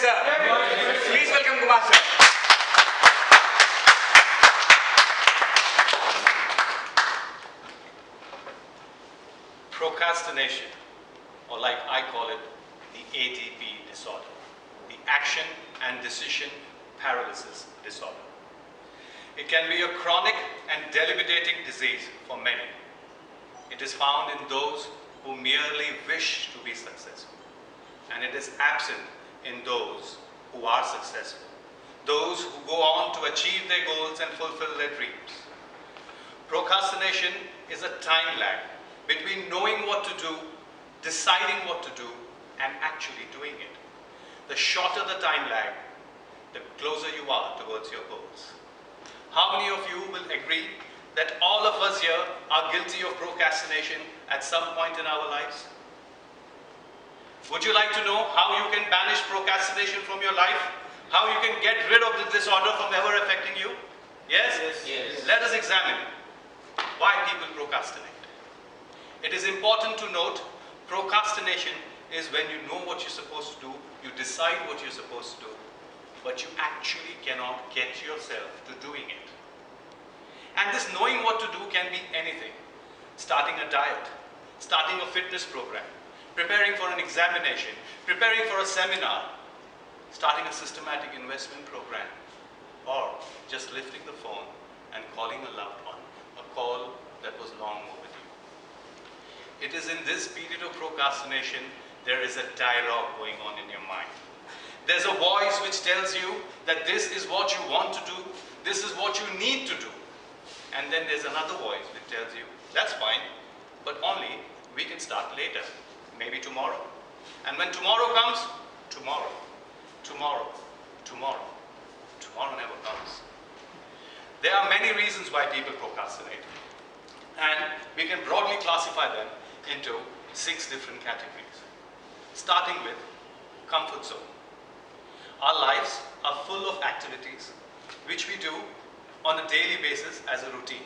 sir. Please welcome Kumar sir. Procrastination, or like I call it, the ADP disorder, the action and decision paralysis disorder. It can be a chronic and debilitating disease for many. It is found in those who merely wish to be successful, and it is absent in those who are successful, those who go on to achieve their goals and fulfill their dreams. Procrastination is a time lag between knowing what to do, deciding what to do, and actually doing it. The shorter the time lag, the closer you are towards your goals. How many of you will agree that all of us here are guilty of procrastination at some point in our lives? Would you like to know how you can banish procrastination from your life? How you can get rid of the disorder from ever affecting you? Yes? Yes. Let us examine why people procrastinate. It is important to note, procrastination is when you know what you're supposed to do, you decide what you're supposed to do, but you actually cannot get yourself to doing it. And this knowing what to do can be anything. Starting a diet, starting a fitness program, preparing for an examination, preparing for a seminar, starting a systematic investment program, or just lifting the phone and calling a loved one, a call that was long overdue. It is in this period of procrastination, there is a dialogue going on in your mind. There's a voice which tells you that this is what you want to do, this is what you need to do. And then there's another voice which tells you, that's fine, but only we can start later, maybe tomorrow. And when tomorrow comes, tomorrow, tomorrow, tomorrow, tomorrow never comes. There are many reasons why people procrastinate, and we can broadly classify them into 6 different categories, starting with comfort zone. Our lives are full of activities which we do on a daily basis as a routine.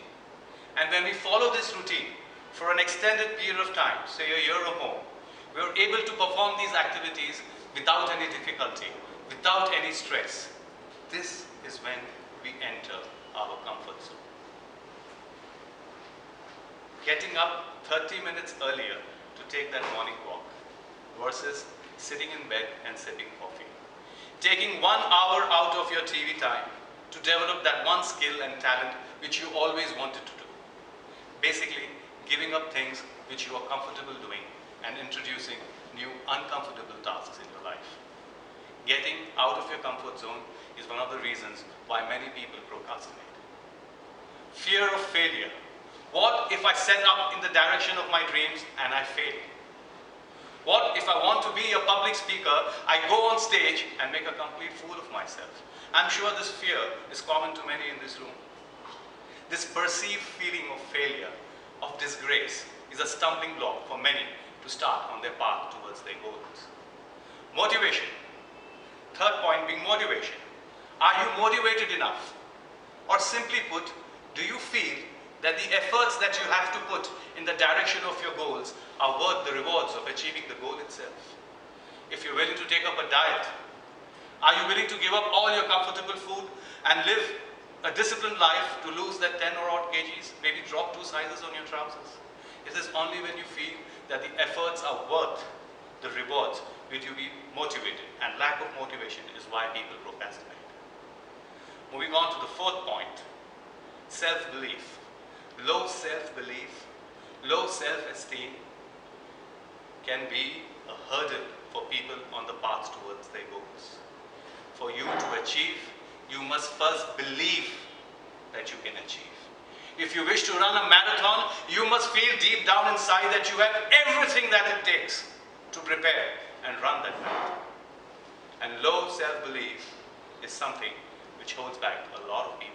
And when we follow this routine for an extended period of time, say a year or more, we are able to perform these activities without any difficulty, without any stress. This is when we enter our comfort zone. Getting up 30 minutes earlier to take that morning walk versus sitting in bed and sipping coffee. Taking 1 hour out of your TV time to develop that one skill and talent which you always wanted to do. Basically, giving up things which you are comfortable doing and introducing new uncomfortable tasks in your life. Getting out of your comfort zone is one of the reasons why many people procrastinate. Fear of failure. What if I set up in the direction of my dreams and I fail? What if I want to be a public speaker, I go on stage and make a complete fool of myself? I'm sure this fear is common to many in this room. This perceived feeling of failure, of disgrace, is a stumbling block for many to start on their path towards their goals. Motivation. Third point being motivation. Are you motivated enough? Or simply put, do you feel that the efforts that you have to put in the direction of your goals are worth the rewards of achieving the goal itself? If you're willing to take up a diet, are you willing to give up all your comfortable food and live a disciplined life to lose that 10 or odd kgs, maybe drop 2 sizes on your trousers? It is only when you feel that the efforts are worth the rewards will you be motivated, and lack of motivation is why people procrastinate. Moving on to the 4th point, self-belief. Low self-belief, low self-esteem can be a hurdle for people on the path towards their goals. For you to achieve, you must first believe that you can achieve. If you wish to run a marathon, you must feel deep down inside that you have everything that it takes to prepare and run that marathon. And low self-belief is something which holds back a lot of people.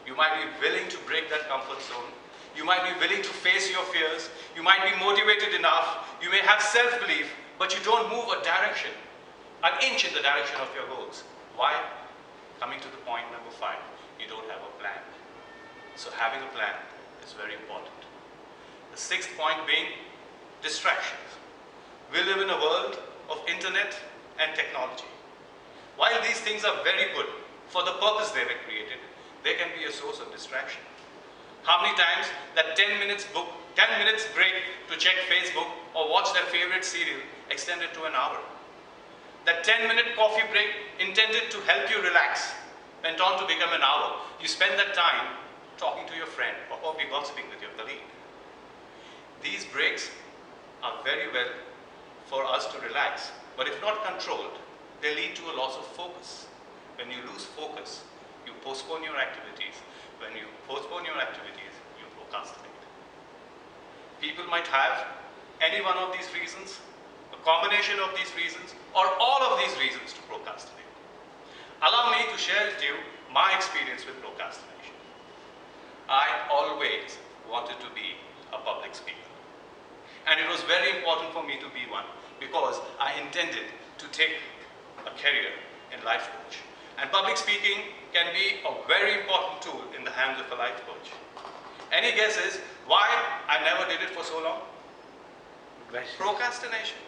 You might be willing to break that comfort zone. You might be willing to face your fears. You might be motivated enough. You may have self-belief, but you don't move a direction, an inch in the direction of your goals. Why? Coming to the point number 5, you don't have a plan. So having a plan is very important. The 6th point being distractions. We live in a world of internet and technology. While these things are very good for the purpose they were created, they can be a source of distraction. How many times that 10 minutes break to check Facebook or watch their favorite serial extended to an hour? That 10-minute coffee break intended to help you relax went on to become an hour. You spend that time talking to your friend or probably gossiping with your colleague. These breaks are very well for us to relax, but if not controlled, they lead to a loss of focus. When you lose focus, you postpone your activities. When you postpone your activities, you procrastinate. People might have any one of these reasons, a combination of these reasons, or all of these reasons to procrastinate. Allow me to share with you my experience with procrastination. I always wanted to be a public speaker. And it was very important for me to be one because I intended to take a career in life coach. And public speaking can be a very important tool in the hands of a life coach. Any guesses why I never did it for so long? Procrastination.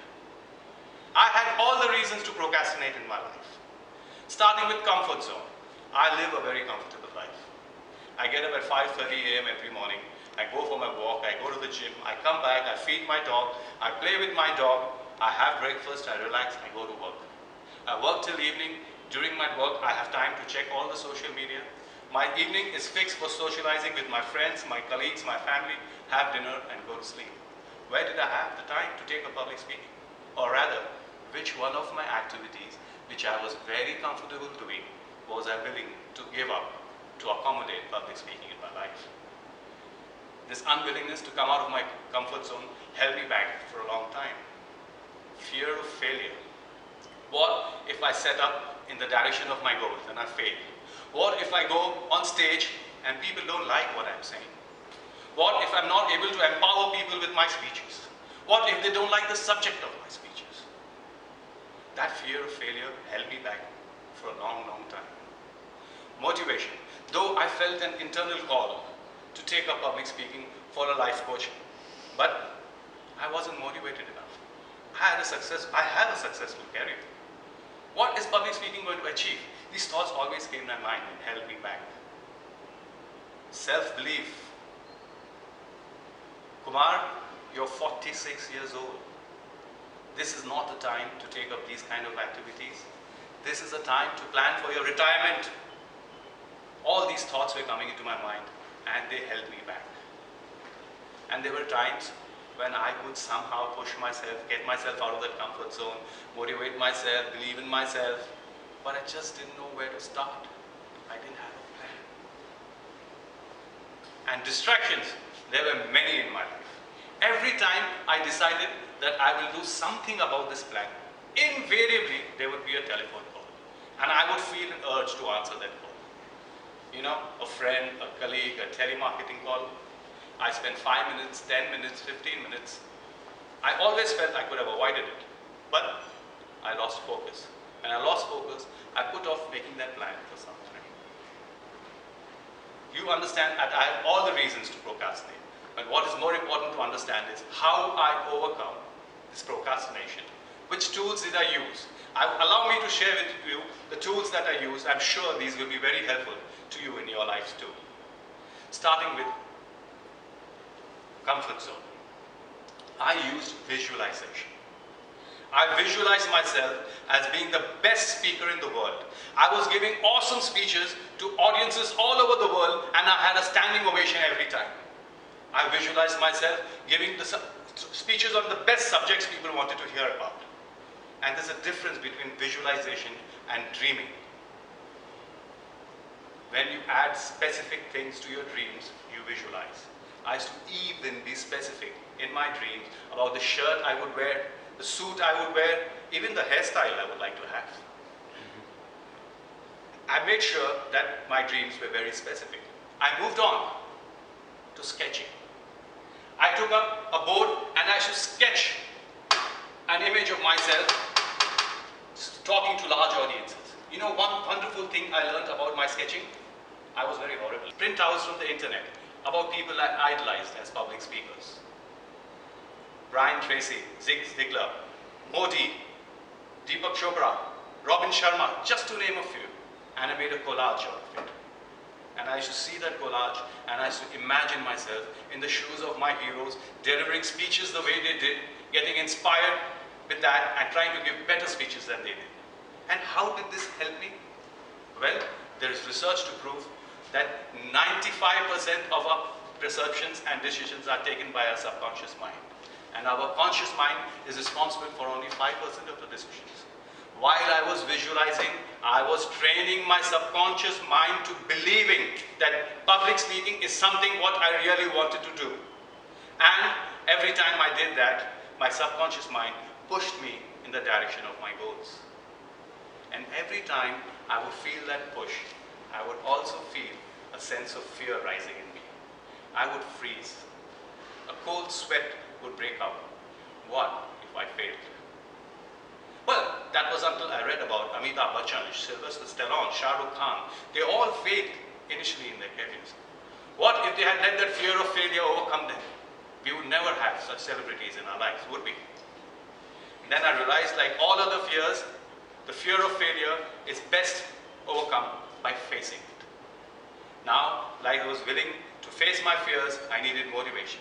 I had all the reasons to procrastinate in my life. Starting with comfort zone. I live a very comfortable life. I get up at 5:30 a.m. every morning. I go for my walk, I go to the gym, I come back, I feed my dog, I play with my dog, I have breakfast, I relax, I go to work. I work till evening. During my work, I have time to check all the social media. My evening is fixed for socializing with my friends, my colleagues, my family, have dinner and go to sleep. Where did I have the time to take a public speaking? Or rather, which one of my activities, which I was very comfortable doing, was I willing to give up to accommodate public speaking in my life? This unwillingness to come out of my comfort zone held me back for a long time. Fear of failure. What if I set up in the direction of my goals and I fail? What if I go on stage and people don't like what I'm saying? What if I'm not able to empower people with my speeches? What if they don't like the subject of my speeches? That fear of failure held me back for a long, long time. Motivation. Though I felt an internal call to take up public speaking for a life coach, but I wasn't motivated enough. I have a successful career. What is public speaking going to achieve? These thoughts always came in my mind and held me back. Self-belief. Kumar, you're 46 years old. This is not the time to take up these kind of activities. This is a time to plan for your retirement. All these thoughts were coming into my mind and they held me back. And there were times when I could somehow push myself, get myself out of that comfort zone, motivate myself, believe in myself, but I just didn't know where to start. I didn't have a plan. And distractions, there were many in my life. Every time I decided that I will do something about this plan, invariably there would be a telephone call. And I would feel an urge to answer that call. You know, a friend, a colleague, a telemarketing call. I spent 5 minutes, 10 minutes, 15 minutes. I always felt I could have avoided it, but I lost focus. When I lost focus, I put off making that plan for some time. You understand that I have all the reasons to procrastinate, but what is more important to understand is how I overcome this procrastination. Which tools did I use? Allow me to share with you the tools that I use. I'm sure these will be very helpful to you in your lives too. Starting with comfort zone. I used visualization. I visualized myself as being the best speaker in the world. I was giving awesome speeches to audiences all over the world and I had a standing ovation every time. I visualized myself giving the speeches on the best subjects people wanted to hear about. And there's a difference between visualization and dreaming. When you add specific things to your dreams, you visualize. I used to even be specific in my dreams about the shirt I would wear, the suit I would wear, even the hairstyle I would like to have. I made sure that my dreams were very specific. I moved on to sketching. I took up a board and I should sketch an image of myself talking to large audiences. You know, one wonderful thing I learned about my sketching? I was very horrible. Printouts from the internet about people I idolized as public speakers. Brian Tracy, Zig Ziglar, Modi, Deepak Chopra, Robin Sharma, just to name a few. And I made a collage out of it. And I used to see that collage and I used to imagine myself in the shoes of my heroes, delivering speeches the way they did, getting inspired with that and trying to give better speeches than they did. And how did this help me? Well, there is research to prove that 95% of our perceptions and decisions are taken by our subconscious mind. And our conscious mind is responsible for only 5% of the decisions. While I was visualizing, I was training my subconscious mind to believing that public speaking is something what I really wanted to do. And every time I did that, my subconscious mind pushed me in the direction of my goals. And every time I would feel that push, I would also feel a sense of fear rising in me. I would freeze. A cold sweat would break out. What if I failed? Well, that was until I read about Amitabh Bachchan, Sylvester Stallone, Shah Rukh Khan. They all failed initially in their careers. What if they had let that fear of failure overcome them? We would never have such celebrities in our lives, would we? And then I realized, like all other fears, the fear of failure is best overcome by facing it. Now, like I was willing to face my fears, I needed motivation.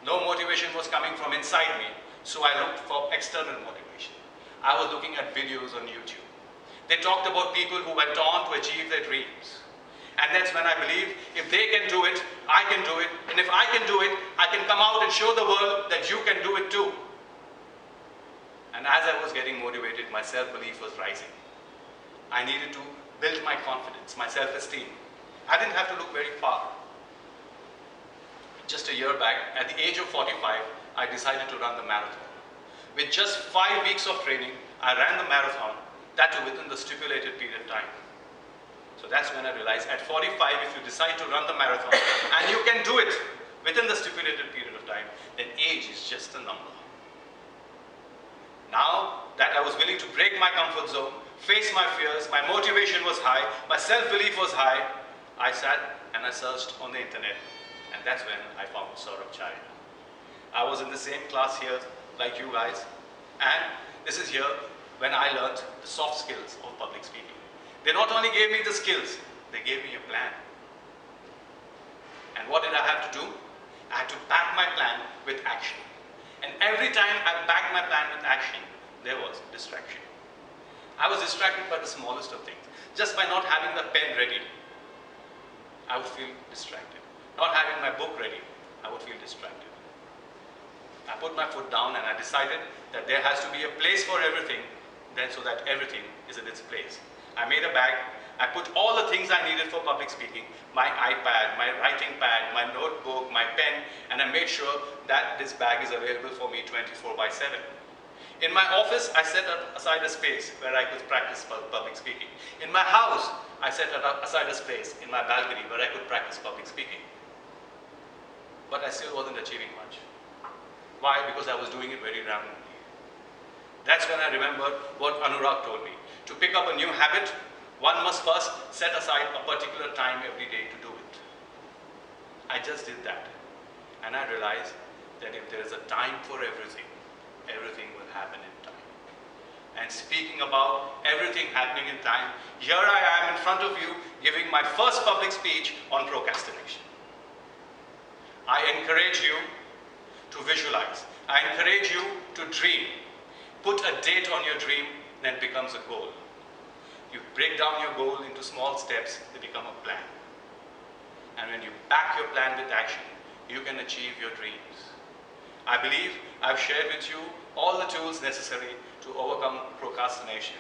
No motivation was coming from inside me, so I looked for external motivation. I was looking at videos on YouTube. They talked about people who went on to achieve their dreams. And that's when I believed, if they can do it, I can do it. And if I can do it, I can come out and show the world that you can do it too. And as I was getting motivated, my self-belief was rising. I needed to build my confidence, my self-esteem. I didn't have to look very far. Just a year back, at the age of 45, I decided to run the marathon. With just 5 weeks of training, I ran the marathon, that too within the stipulated period of time. So that's when I realized at 45, if you decide to run the marathon, and you can do it within the stipulated period of time, then age is just a number. Now that I was willing to break my comfort zone, face my fears, my motivation was high, my self-belief was high, I sat and I searched on the internet, and that's when I found Saurabh Chai. I was in the same class here like you guys, and this is here when I learned the soft skills of public speaking. They not only gave me the skills, they gave me a plan. And what did I have to do? I had to back my plan with action. And every time I backed my plan with action, there was distraction. I was distracted by the smallest of things. Just by not having the pen ready, I would feel distracted. Not having my book ready, I would feel distracted. I put my foot down and I decided that there has to be a place for everything, then so that everything is in its place. I made a bag, I put all the things I needed for public speaking, my iPad, my writing pad, my notebook, my pen, and I made sure that this bag is available for me 24/7. In my office, I set aside a space where I could practice public speaking. In my house, I set aside a space in my balcony where I could practice public speaking. But I still wasn't achieving much. Why? Because I was doing it very randomly. That's when I remembered what Anurag told me. To pick up a new habit, one must first set aside a particular time every day to do it. I just did that. And I realized that if there is a time for everything, everything will happen in time. And speaking about everything happening in time, here I am in front of you giving my first public speech on procrastination. I encourage you to visualize. I encourage you to dream. Put a date on your dream, then it becomes a goal. You break down your goal into small steps, they become a plan. And when you back your plan with action, you can achieve your dreams. I believe I've shared with you all the tools necessary to overcome procrastination.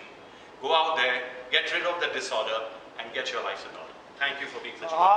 Go out there, get rid of the disorder, and get your life in order. Thank you for being such a